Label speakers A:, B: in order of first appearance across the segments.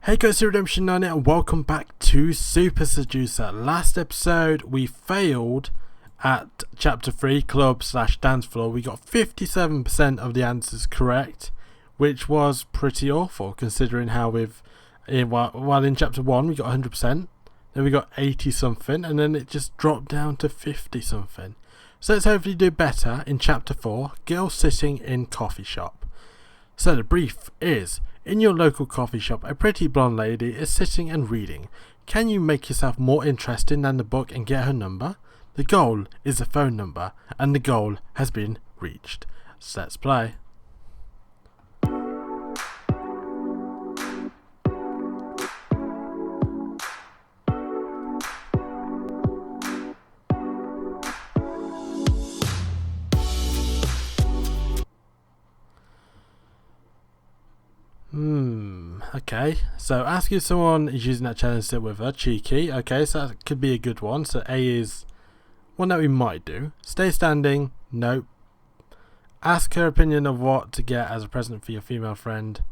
A: Hey guys, Redemption 9 and welcome back to Super Seducer. Last episode we failed at chapter 3, club/dance floor. We got 57% of the answers correct, which was pretty awful considering how while in chapter 1 we got 100%, then we got 80 something, and then it just dropped down to 50 something. So let's hopefully do better in chapter 4, girls sitting in coffee shop. So the brief is: in your local coffee shop, a pretty blonde lady is sitting and reading. Can you make yourself more interesting than the book and get her number? The goal is a phone number, and the goal has been reached. So let's play. Okay, so ask if someone is using that challenge to sit with her. Cheeky. Okay, so that could be a good one. So A is one that we might do. Stay standing. Nope. Ask her opinion of what to get as a present for your female friend.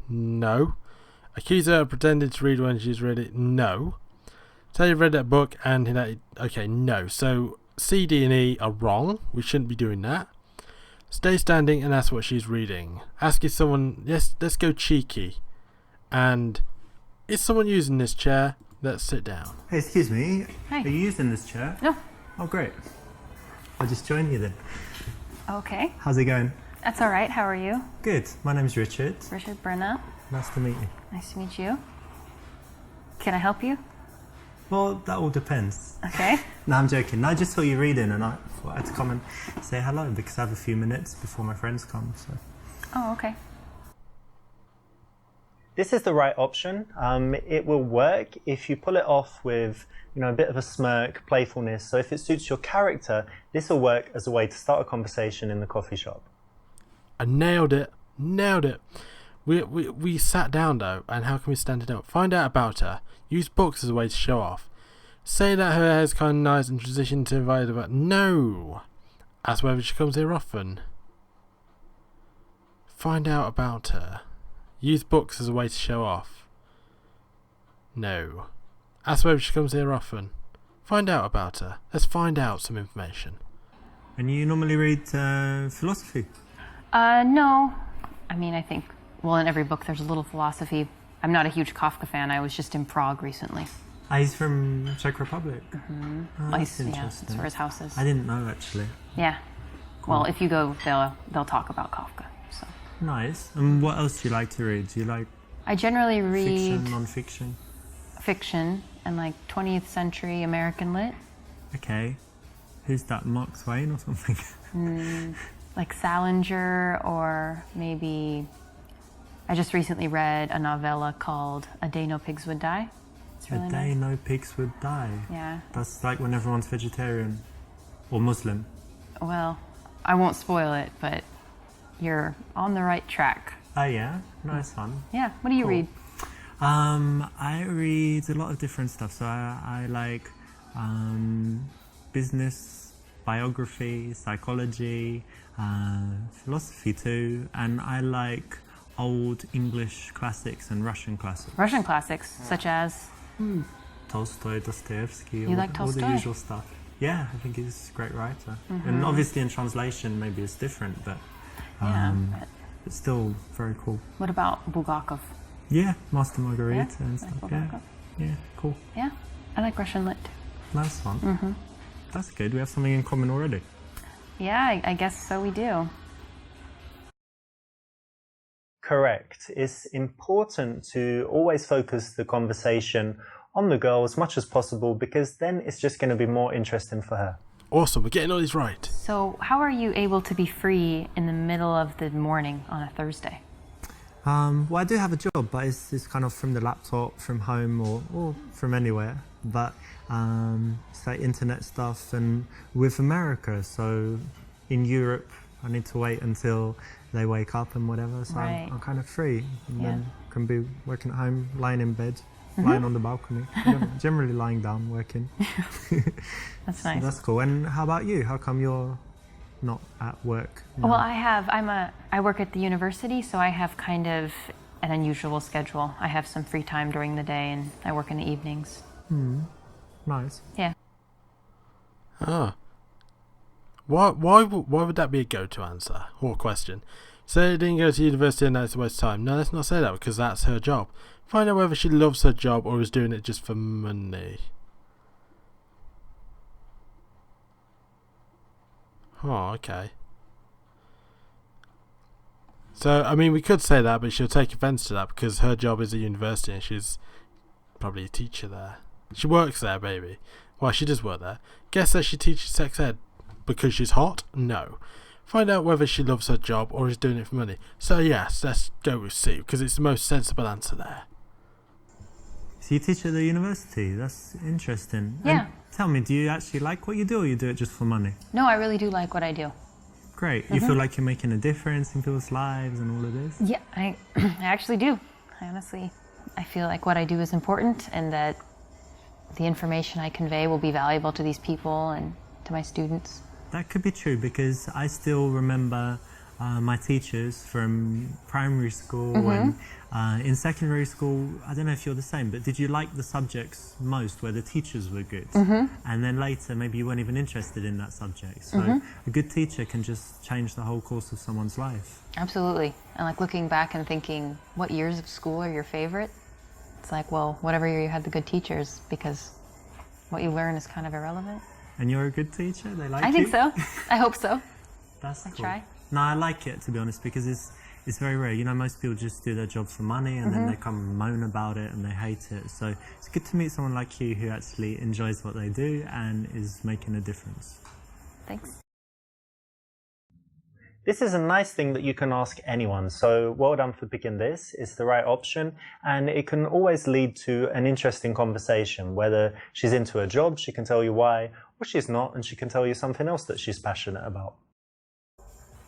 A: No. Accuse her of pretending to read when she's read it. No. Tell you read that book and okay, no. So C, D, and E are wrong. We shouldn't be doing that. Stay standing and ask what she's reading. Ask if someone... Yes, let's go cheeky. And is someone using this chair? Let's sit down.
B: Hey, excuse me.
C: Hi.
B: Are you using this chair?
C: No.
B: Oh, great. I'll just join you then.
C: Okay.
B: How's it going?
C: That's all right. How are you?
B: Good. My name's Richard.
C: Richard Brenna.
B: Nice to meet you.
C: Nice to meet you. Can I help you?
B: Well, that all depends.
C: Okay.
B: No, I'm joking. I just saw you reading and I thought I'd come and say hello because I have a few minutes before my friends come. So.
C: Oh, okay.
B: This is the right option. It will work if you pull it off with, a bit of a smirk, playfulness. So if it suits your character, this will work as a way to start a conversation in the coffee shop.
A: I nailed it. Nailed it. We sat down though, and how can we stand it up? Find out about her. Use books as a way to show off. Say that her hair is kind of nice and transition to invite her back. No. Ask whether she comes here often. Find out about her. Use books as a way to show off. No. Ask whether she comes here often. Find out about her. Let's find out some information.
B: And you normally read philosophy?
C: No. I mean, I think, in every book there's a little philosophy. I'm not a huge Kafka fan. I was just in Prague recently.
B: He's from Czech Republic.
C: Mm-hmm.
B: Oh, that's interesting.
C: That's where his house is.
B: I didn't know actually.
C: Yeah.
B: Cool.
C: Well, if you go, they'll talk about Kafka. So.
B: Nice. And what else do you like to read? Do you like
C: I generally read
B: fiction, non-fiction?
C: Fiction and 20th century American lit.
B: Okay. Who's that? Mark Twain or something?
C: Like Salinger, or maybe I just recently read a novella called A Day No Pigs Would Die. It's really
B: A Day
C: nice.
B: No Pigs Would Die.
C: Yeah.
B: That's like when everyone's vegetarian or Muslim.
C: Well, I won't spoil it, but you're on the right track.
B: Oh yeah, nice one.
C: Yeah. What do you
B: Cool.
C: read?
B: I read a lot of different stuff. So I like business, biography, psychology, philosophy too, and I like old English classics and Russian classics.
C: Russian classics, such as?
B: Tolstoy, Dostoevsky,
C: You like
B: all the
C: Tolstoy?
B: usual stuff. Yeah, I think he's a great writer.
C: Mm-hmm.
B: And obviously in translation maybe it's different, but
C: Yeah.
B: it's still very cool.
C: What about Bulgakov?
B: Yeah, Master Margarita
C: Yeah,
B: and
C: like
B: stuff.
C: Bulgakov.
B: Yeah, cool.
C: Yeah. I like Russian lit too.
B: Nice one.
C: Mm-hmm.
B: That's good. We have something in common already.
C: Yeah, I guess so we do.
B: Correct. It's important to always focus the conversation on the girl as much as possible because then it's just going to be more interesting for her.
A: Awesome, we're getting all these right.
C: So how are you able to be free in the middle of the morning on a Thursday?
B: Well, I do have a job, but it's kind of from the laptop, from home or from anywhere. But it's like internet stuff and with America. So in Europe, I need to wait until they wake up and whatever. So
C: Right.
B: I'm kind of free and
C: Yeah.
B: then can be working at home, lying in bed, lying on the balcony. Generally lying down, working.
C: That's
B: So
C: nice.
B: that's cool. And how about you? How come you're not at work?
C: Well, I work at the university, so I have kind of an unusual schedule. I have some free time during the day and I work in the evenings.
B: Nice.
C: Yeah.
A: Ah. Why would that be a go-to answer or question? Say didn't go to university and that's a waste of time. No, let's not say that because that's her job. Find out whether she loves her job or is doing it just for money. Oh, okay. So, I mean, we could say that, but she'll take offence to that because her job is at university and she's probably a teacher there. She works there, baby. Well, she does work there. Guess that she teaches sex ed because she's hot? No. Find out whether she loves her job or is doing it for money. So, yes, let's go with C because it's the most sensible answer there.
B: So you teach at the university? That's interesting.
C: Yeah.
B: And tell me, do you actually like what you do or you do it just for money?
C: No, I really do like what I do.
B: Great. You feel like you're making a difference in people's lives and all of this?
C: Yeah, I actually do. I feel like what I do is important and that the information I convey will be valuable to these people and to my students.
B: That could be true because I still remember my teachers from primary school and in secondary school. I don't know if you're the same, but did you like the subjects most where the teachers were good? And then later maybe you weren't even interested in that subject. So a good teacher can just change the whole course of someone's life.
C: Absolutely. And like looking back and thinking, what years of school are your favorite? It's like, well, whatever year you had the good teachers, because what you learn is kind of irrelevant.
B: And you're a good teacher? They like you?
C: I think so. I hope so.
B: That's cool.
C: Try.
B: No, I like it, to be honest, because it's very rare. You know, most people just do their job for money and then they come and moan about it and they hate it. So it's good to meet someone like you who actually enjoys what they do and is making a difference.
C: Thanks.
B: This is a nice thing that you can ask anyone, so well done for picking this. It's the right option and it can always lead to an interesting conversation. Whether she's into her job, she can tell you why, or she's not and she can tell you something else that she's passionate about.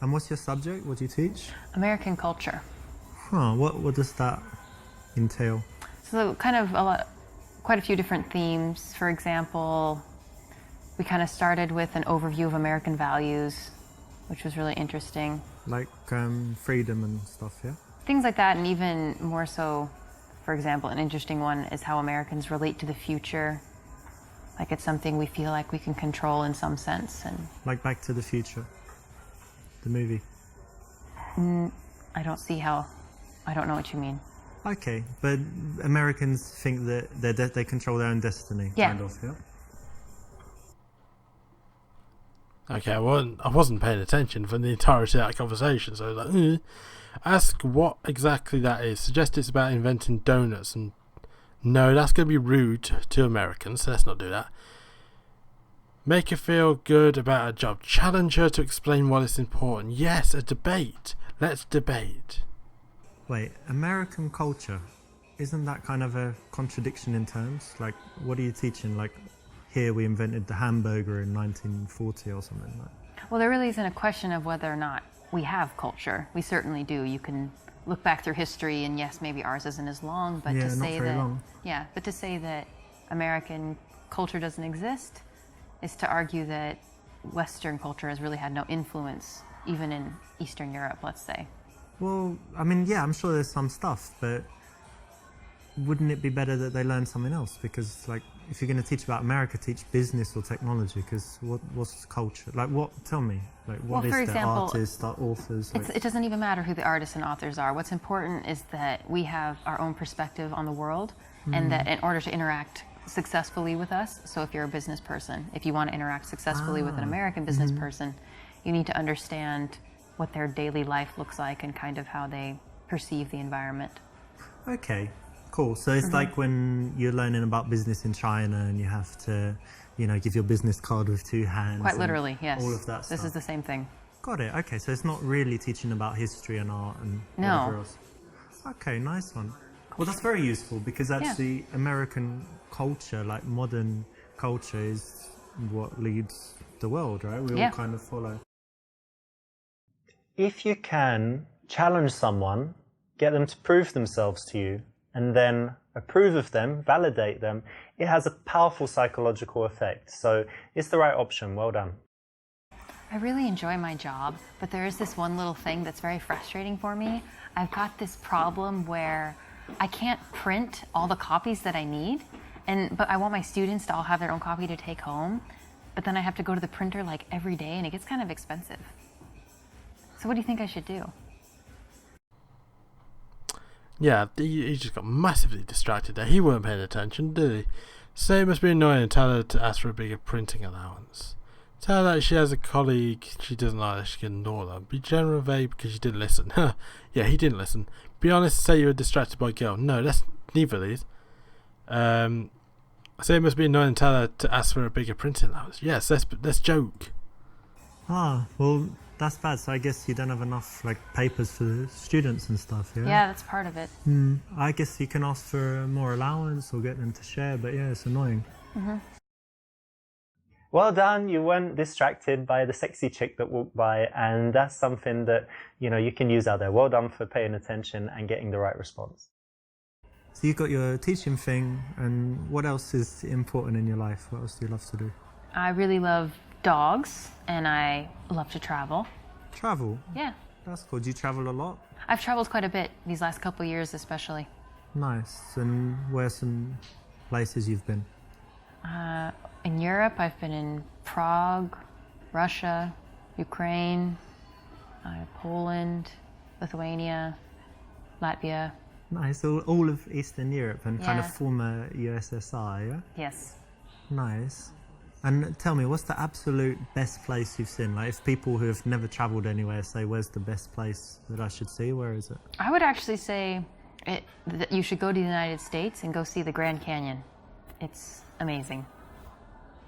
B: And what's your subject? What do you teach?
C: American culture.
B: Huh, what does that entail?
C: So kind of quite a few different themes. For example, we kind of started with an overview of American values, which was really interesting.
B: Like freedom and stuff, yeah?
C: Things like that, and even more so, for example, an interesting one is how Americans relate to the future. Like it's something we feel like we can control in some sense. And
B: like Back to the Future, the movie.
C: I don't know what you mean.
B: Okay, but Americans think that they control their own destiny,
C: Yeah.
B: kind of, yeah?
A: Okay, I wasn't paying attention for the entirety of that conversation, so I was like, ask what exactly that is. Suggest it's about inventing donuts, and no, that's going to be rude to Americans, so let's not do that. Make her feel good about her job. Challenge her to explain what is important. Yes, a debate. Let's debate.
B: Wait, American culture, isn't that kind of a contradiction in terms? Like, what are you teaching? Like, here we invented the hamburger in 1940 or something like that.
C: Well, there really isn't a question of whether or not we have culture. We certainly do. You can look back through history, and yes, maybe ours isn't as long, but
B: Yeah,
C: to
B: not
C: say
B: very
C: that
B: long.
C: but to say that American culture doesn't exist is to argue that Western culture has really had no influence, even in Eastern Europe, let's say.
B: Well, I mean, yeah, I'm sure there's some stuff, but wouldn't it be better that they learn something else? Because, like, if you're going to teach about America, teach business or technology, because what's culture? Like, what? Tell me. Like, what
C: Well,
B: is
C: for
B: the
C: example,
B: artists, the authors? Like,
C: It doesn't even matter who the artists and authors are. What's important is that we have our own perspective on the world, and that in order to interact successfully with us, so if you're a business person, if you want to interact successfully with an American business person, you need to understand what their daily life looks like and kind of how they perceive the environment.
B: okay, cool. So it's like when you're learning about business in China and you have to, you know, give your business card with two hands.
C: Quite
B: and
C: literally, yes.
B: All of that stuff.
C: This is the same thing.
B: Got it. Okay, so it's not really teaching about history and art and
C: No.
B: whatever else. Okay, nice one. Well, that's very useful because actually American culture, like modern culture, is what leads the world, right? We all kind of follow. If you can challenge someone, get them to prove themselves to you, and then approve of them, validate them, it has a powerful psychological effect. So it's the right option. Well done.
C: I really enjoy my job, but there is this one little thing that's very frustrating for me. I've got this problem where I can't print all the copies that I need, but I want my students to all have their own copy to take home, but then I have to go to the printer like every day and it gets kind of expensive. So what do you think I should do?
A: Yeah, he just got massively distracted there. He weren't paying attention, did he? So it must be annoying and tell her to ask for a bigger printing allowance. Tell her that she has a colleague she doesn't like that she can ignore them. Be general and vague because she didn't listen. Yeah, he didn't listen. Be honest, say you were distracted by a girl. No, that's neither of these. Say it must be annoying and tell her to ask for a bigger printing allowance. Yes, let's joke.
B: Ah, well, that's bad. So I guess you don't have enough like papers for the students and stuff, yeah?
C: Yeah, that's part of it.
B: I guess you can ask for more allowance or get them to share, but yeah, it's annoying.
D: Well done, you weren't distracted by the sexy chick that walked by, and that's something that, you can use out there. Well done for paying attention and getting the right response.
B: So you got your teaching thing, and what else is important in your life? What else do you love to do?
C: I really love dogs and I love to travel.
B: Travel?
C: Yeah.
B: That's cool. Do you travel a lot?
C: I've traveled quite a bit these last couple of years especially.
B: Nice. And where are some places you've been?
C: In Europe, I've been in Prague, Russia, Ukraine, Poland, Lithuania, Latvia.
B: Nice. All of Eastern Europe and kind of
C: Yeah.
B: former USSR, yeah?
C: Yes.
B: Nice. And tell me, what's the absolute best place you've seen? Like, if people who have never travelled anywhere say, where's the best place that I should see? Where is it?
C: I would actually say that you should go to the United States and go see the Grand Canyon. It's amazing.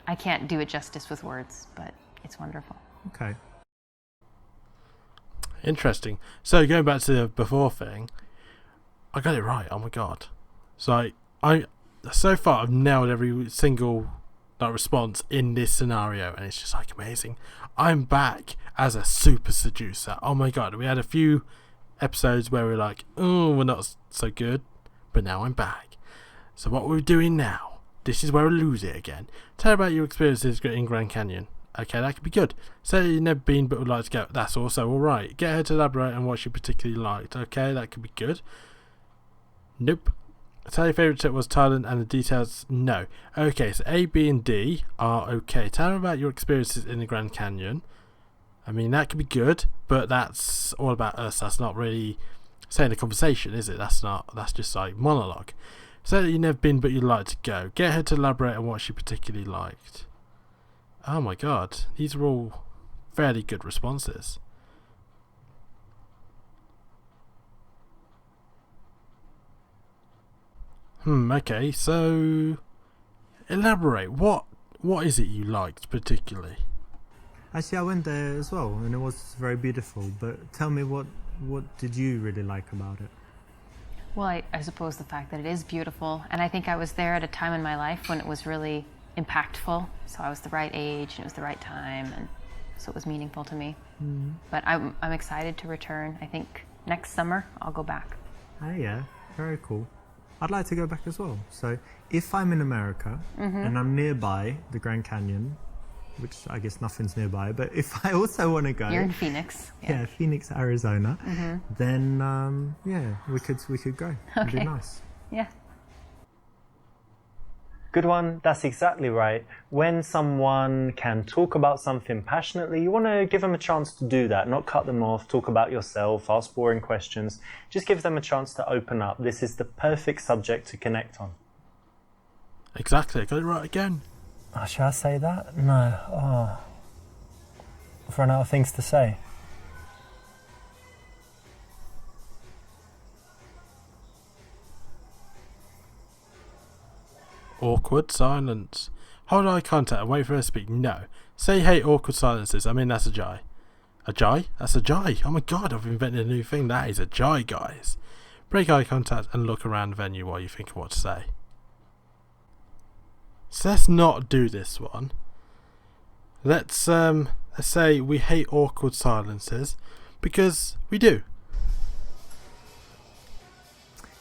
C: I can't do it justice with words, but it's wonderful.
B: Okay.
A: Interesting. So going back to the before thing, I got it right. Oh my god! So I so far I've nailed every single response in this scenario, and it's just like amazing. I'm back as a super seducer. Oh my god! We had a few episodes where we're like, oh, we're not so good, but now I'm back. So what we're doing now? This is where we lose it again. Tell about your experiences in Grand Canyon. Okay, that could be good. Say that you've never been but would like to go. That's also alright. Get her to elaborate on what she particularly liked. Okay, that could be good. Nope. Tell your favourite trip was Thailand and the details. No. Okay, so A, B and D are okay. Tell her about your experiences in the Grand Canyon. I mean, that could be good, but that's all about us. That's not really saying a conversation, is it? That's just like monologue. Say that you've never been but you'd like to go. Get her to elaborate on what she particularly liked. Oh my god, these are all fairly good responses. Okay, so elaborate. What is it you liked particularly?
B: Actually, I went there as well, and it was very beautiful. But tell me, what did you really like about it?
C: Well, I suppose the fact that it is beautiful, and I think I was there at a time in my life when it was really impactful. So I was the right age, and it was the right time, and so it was meaningful to me. But I'm excited to return. I think next summer I'll go back.
B: Oh yeah, very cool. I'd like to go back as well. So if I'm in America and I'm nearby the Grand Canyon, which I guess nothing's nearby, but if I also want to go,
C: You're in Phoenix.
B: yeah, Phoenix, Arizona, then yeah, we could go. It'd be
C: Okay.
B: nice.
C: Yeah.
D: Good one, that's exactly right. When someone can talk about something passionately, you want to give them a chance to do that, not cut them off, talk about yourself, ask boring questions. Just give them a chance to open up. This is the perfect subject to connect on.
A: Exactly, I got it right again.
D: Oh, should I say that? No. Oh. I've run out of things to say.
A: Awkward silence. Hold eye contact and wait for her to speak. No. Say you hate awkward silences. I mean, that's a jai. A jai? That's a jai. Oh my god, I've invented a new thing. That is a jai, guys. Break eye contact and look around the venue while you think of what to say. So let's not do this one. Let's say we hate awkward silences because we do.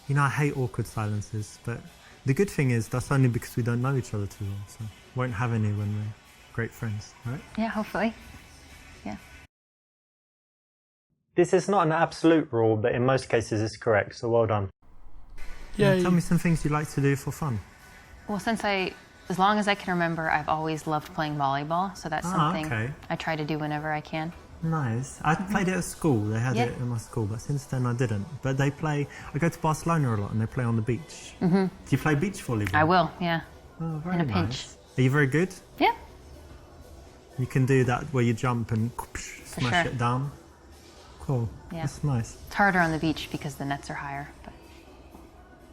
B: You know, I hate awkward silences, but the good thing is that's only because we don't know each other too well, so won't have any when we're great friends, right?
C: Yeah, hopefully. Yeah.
D: This is not an absolute rule, but in most cases it's correct, so well done.
A: Yeah.
B: Tell me some things you like to do for fun.
C: Well, as long as I can remember, I've always loved playing volleyball, so that's something
B: okay.
C: I try to do whenever I can.
B: Nice. I played it at school. They had
C: Yeah.
B: it in my school, but since then I didn't. But I go to Barcelona a lot and they play on the beach. Do you play beach volleyball?
C: I will, yeah.
B: Oh, very
C: In a
B: nice.
C: pinch.
B: Are you very good?
C: Yeah.
B: You can do that where you jump and smash
C: sure.
B: it down. Cool.
C: Yeah.
B: That's nice.
C: It's harder on the beach because the nets are higher, but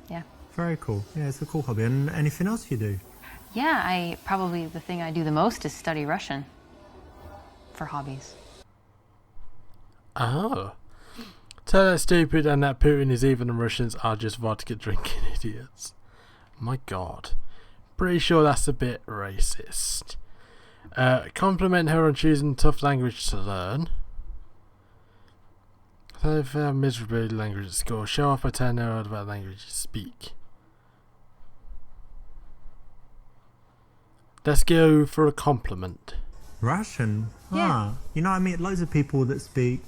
C: yeah.
B: Very cool. Yeah, it's a cool hobby. And anything else you do?
C: Yeah, probably the thing I do the most is study Russian for hobbies.
A: Oh. So that's stupid and that Putin is evil and Russians are just vodka drinking idiots. My god. Pretty sure that's a bit racist. Compliment her on choosing tough language to learn. So if they have miserable language at school, show off by telling her about language you speak. Let's go for a compliment.
B: Russian?
C: Yeah.
B: You know, I meet loads of people that speak,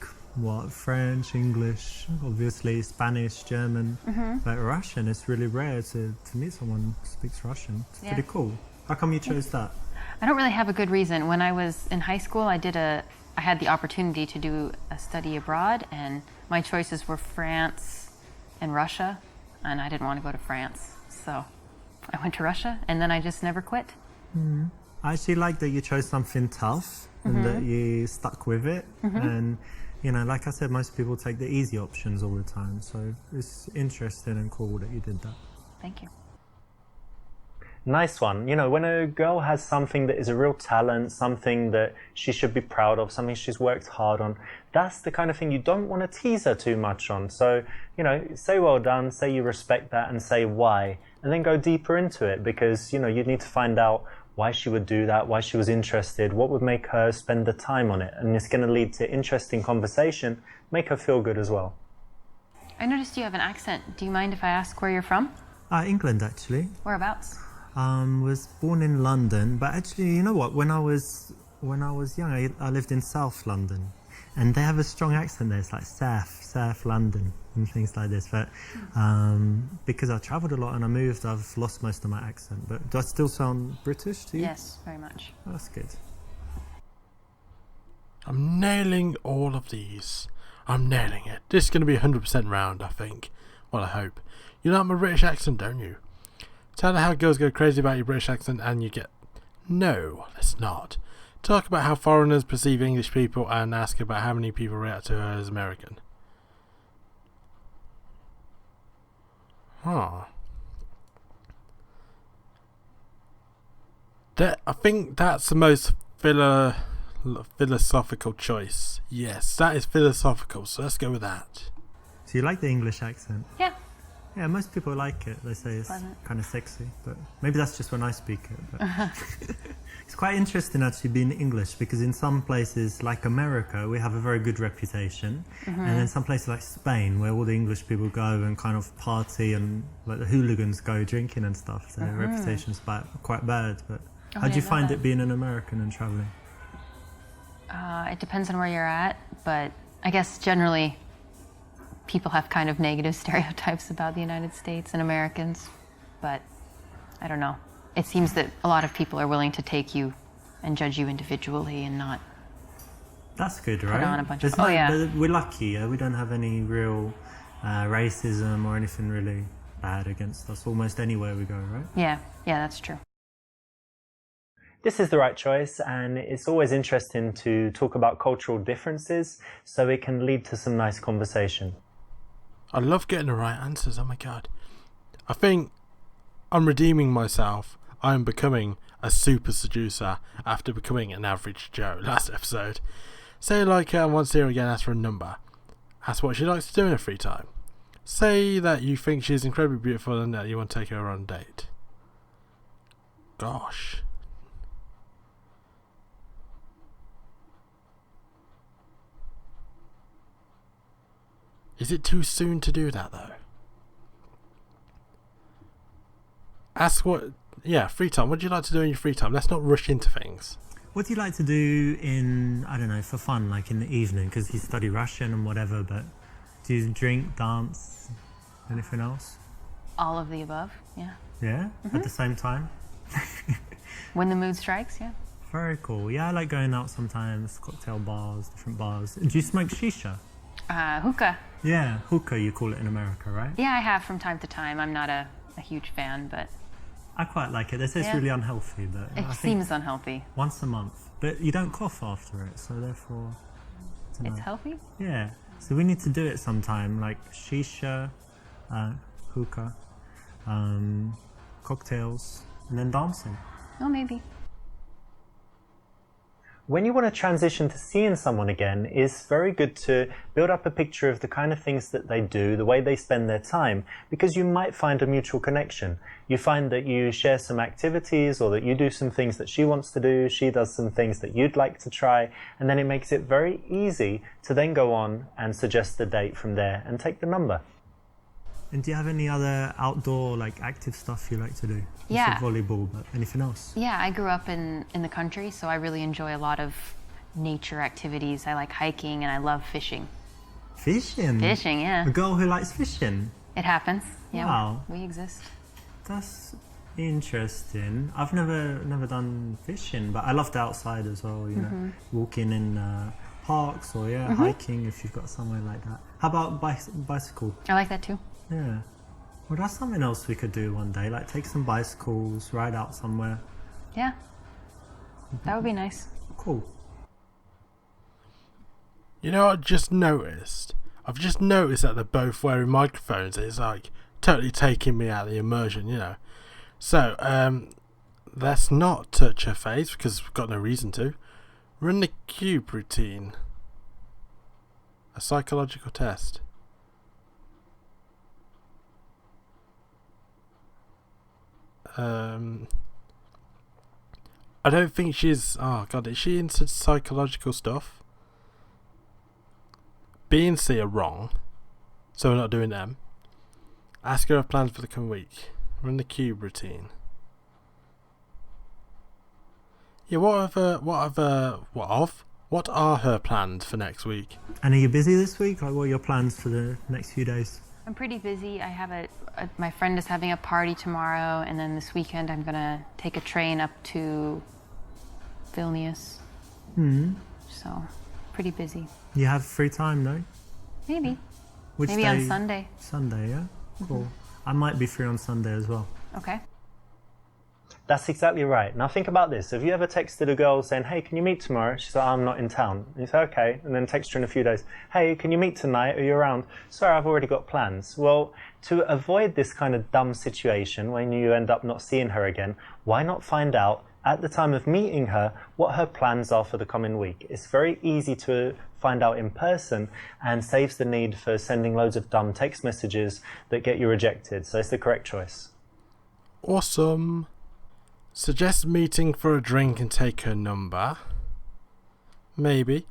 B: French, English, obviously Spanish, German. But Russian, it's really rare to meet someone who speaks Russian. It's
C: Yeah.
B: pretty cool. How come you chose that?
C: I don't really have a good reason. When I was in high school, I had the opportunity to do a study abroad, and my choices were France and Russia, and I didn't want to go to France, so I went to Russia, and then I just never quit.
B: I actually like that you chose something tough and that you stuck with it. And, like I said, most people take the easy options all the time. So it's interesting and cool that you did that.
C: Thank you.
D: Nice one. When a girl has something that is a real talent, something that she should be proud of, something she's worked hard on, that's the kind of thing you don't want to tease her too much on. So, say well done, say you respect that, and say why, and then go deeper into it because, you need to find out why she would do that, why she was interested, what would make her spend the time on it. And it's going to lead to interesting conversation, make her feel good as well.
C: I noticed you have an accent. Do you mind if I ask where you're from?
B: England, actually.
C: Whereabouts?
B: Was born in London, but actually, you know what? When I was young, I lived in South London, and they have a strong accent there. It's like South London and things like this. But because I travelled a lot and I moved, I've lost most of my accent. But do I still sound British to you?
C: Yes, very much.
B: That's good.
A: I'm nailing all of these. I'm nailing it. This is going to be 100% round, I think. Well, I hope. You like my British accent, don't you? Tell her how girls go crazy about your British accent and you get... No, let's not. Talk about how foreigners perceive English people and ask about how many people react to her as American. Huh. I think that's the most philosophical choice. Yes, that is philosophical, so let's go with that.
B: So you like the English accent?
C: Yeah.
B: Yeah, most people like it. They say it's
C: Pleasant.
B: kind of sexy, but maybe that's just when I speak it. But it's quite interesting actually being English because in some places like America, we have a very good reputation, and then some places like Spain, where all the English people go and kind of party and like the hooligans go drinking and stuff, their reputation's quite bad. But how do you find it being an American and traveling?
C: It depends on where you're at, but I guess generally people have kind of negative stereotypes about the United States and Americans, but I don't know. It seems that a lot of people are willing to take you and judge you individually and not...
B: That's good, right?
C: on a bunch of-
B: There's
C: yeah.
B: but we're lucky, yeah? We don't have any real racism or anything really bad against us almost anywhere we go, right?
C: Yeah, that's true.
D: This is the right choice, and it's always interesting to talk about cultural differences so it can lead to some nice conversation.
A: I love getting the right answers, oh my god. I think I'm redeeming myself. I'm becoming a super seducer after becoming an average Joe last episode. Say you like her and want to see her again, ask for a number. Ask what she likes to do in her free time. Say that you think she's incredibly beautiful and that you want to take her on a date. Gosh. Is it too soon to do that though? Ask free time. What do you like to do in your free time? Let's not rush into things.
B: What do you like to do in, I don't know, for fun, like in the evening? Because you study Russian and whatever, but do you drink, dance, anything else?
C: All of the above, yeah.
B: Yeah? At the same time?
C: When the mood strikes, yeah.
B: Very cool. Yeah, I like going out sometimes, cocktail bars, different bars. Do you smoke shisha?
C: Hookah.
B: Yeah, hookah you call it in America, right?
C: Yeah, I have from time to time. I'm not a huge fan, but
B: I quite like it. They say it's
C: Yeah.
B: really unhealthy, but
C: it
B: I think
C: seems unhealthy.
B: once a month. But you don't cough after it, so therefore, I don't
C: It's
B: know.
C: healthy?
B: Yeah. So we need to do it sometime, like shisha, hookah, cocktails, and then dancing.
C: Oh, maybe.
D: When you want to transition to seeing someone again, it's very good to build up a picture of the kind of things that they do, the way they spend their time, because you might find a mutual connection. You find that you share some activities, or that you do some things that she wants to do, she does some things that you'd like to try, and then it makes it very easy to then go on and suggest the date from there and take the number.
B: And do you have any other outdoor, like active stuff you like to do? You
C: Yeah.
B: said volleyball, but anything else?
C: Yeah, I grew up in the country, so I really enjoy a lot of nature activities. I like hiking and I love fishing.
B: Fishing?
C: Fishing, yeah.
B: A girl who likes fishing?
C: It happens. Yeah,
B: Wow.
C: we exist.
B: That's interesting. I've never done fishing, but I love the outside as well, you know, walking in parks or hiking if you've got somewhere like that. How about bicycle?
C: I like that too.
B: Yeah. Well, that's something else we could do one day, like take some bicycles, ride out somewhere.
C: Yeah. That would be nice.
B: Cool.
A: You know what I've just noticed? I've just noticed that they're both wearing microphones. It's like totally taking me out of the immersion, you know. So, let's not touch her face because we've got no reason to. Run the cube routine. A psychological test. I don't think she's... Oh, God, is she into psychological stuff? B and C are wrong, so we're not doing them. Ask her her plans for the coming week. Run the cube routine. Yeah, what are her plans for next week?
B: And are you busy this week? Like, what are your plans for the next few days?
C: I'm pretty busy. I have my friend is having a party tomorrow, and then this weekend I'm gonna take a train up to Vilnius. So, pretty busy.
B: You have free time, no?
C: Maybe.
B: Which
C: Maybe
B: day?
C: on Sunday.
B: Sunday, yeah? Cool. I might be free on Sunday as well.
C: Okay.
D: That's exactly right. Now think about this. Have you ever texted a girl saying, hey, can you meet tomorrow? She's like, I'm not in town. And you say, okay. And then text her in a few days, hey, can you meet tonight? Are you around? Sorry, I've already got plans. Well, to avoid this kind of dumb situation when you end up not seeing her again, why not find out at the time of meeting her what her plans are for the coming week? It's very easy to find out in person and saves the need for sending loads of dumb text messages that get you rejected. So it's the correct choice.
A: Awesome. Suggest meeting for a drink and take her number. Maybe.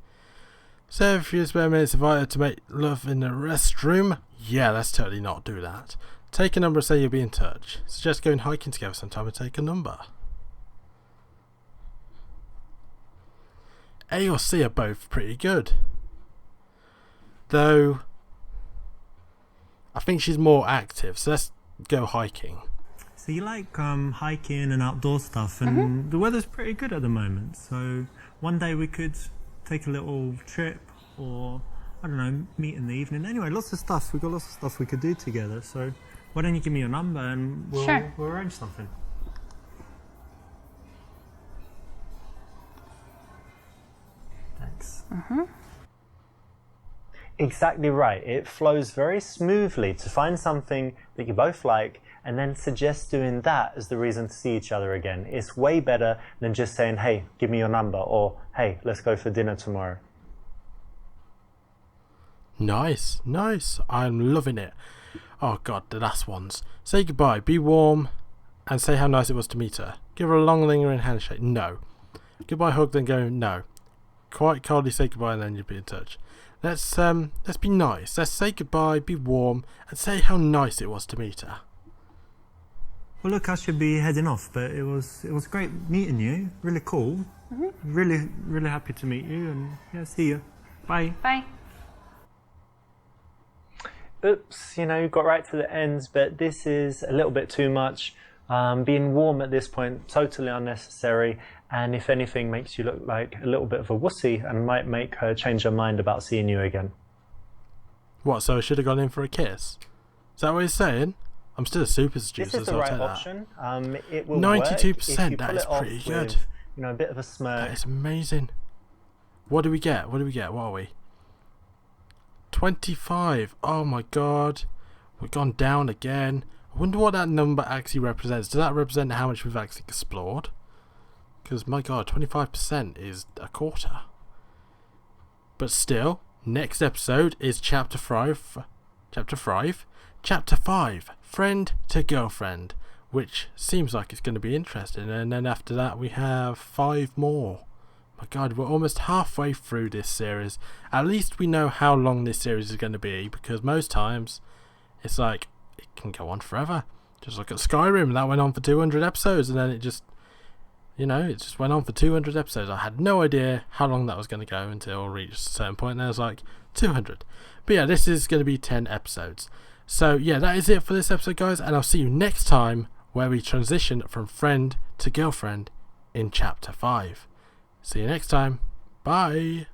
A: So if you spare minutes, invite her to make love in the restroom. Yeah, let's totally not do that. Take a number and say you'll be in touch. Suggest going hiking together sometime and take a number. A or C are both pretty good. Though, I think she's more active, so let's go hiking.
B: So you like hiking and outdoor stuff, and the weather's pretty good at the moment. So one day we could take a little trip, or I don't know, meet in the evening. Anyway, lots of stuff. We've got lots of stuff we could do together. So why don't you give me your number and we'll arrange something. Thanks.
D: Exactly right. It flows very smoothly to find something that you both like and then suggest doing that as the reason to see each other again. It's way better than just saying, hey, give me your number, or hey, let's go for dinner tomorrow.
A: Nice, nice. I'm loving it. Oh God, the last ones. Say goodbye, be warm, and say how nice it was to meet her. Give her a long lingering handshake. No. Goodbye hug, then go no. Quite coldly say goodbye and then you'll be in touch. Let's be nice. Let's say goodbye, be warm, and say how nice it was to meet her.
B: Well, look, I should be heading off, but it was great meeting you. Really cool. Really, really happy to meet you, and yeah, see you. Bye.
C: Bye.
D: Oops, you got right to the ends, but this is a little bit too much. Being warm at this point, totally unnecessary, and if anything, makes you look like a little bit of a wussy and might make her change her mind about seeing you again.
A: What, so I should have gone in for a kiss? Is that what he's saying? I'm still a super seducer,
D: This is the
A: so I'll
D: right
A: take that.
D: option. It will
A: 92%,
D: work if you
A: that
D: pull
A: is
D: it off
A: pretty
D: with,
A: good.
D: a bit of a smirk.
A: That is amazing. What do we get? What are we? 25. Oh my god. We've gone down again. I wonder what that number actually represents. Does that represent how much we've actually explored? Because my god, 25% is a quarter. But still, next episode is Chapter 5. Chapter 5, Friend to Girlfriend, which seems like it's going to be interesting. And then after that we have 5 more. My god, we're almost halfway through this series. At least we know how long this series is going to be, because most times it's like it can go on forever. Just look at Skyrim, that went on for 200 episodes, and then it just went on for 200 episodes. I had no idea how long that was going to go until I reached a certain point, and I was like, 200. But yeah, this is going to be 10 episodes. So yeah, that is it for this episode, guys, and I'll see you next time, where we transition from friend to girlfriend in Chapter 5. See you next time. Bye.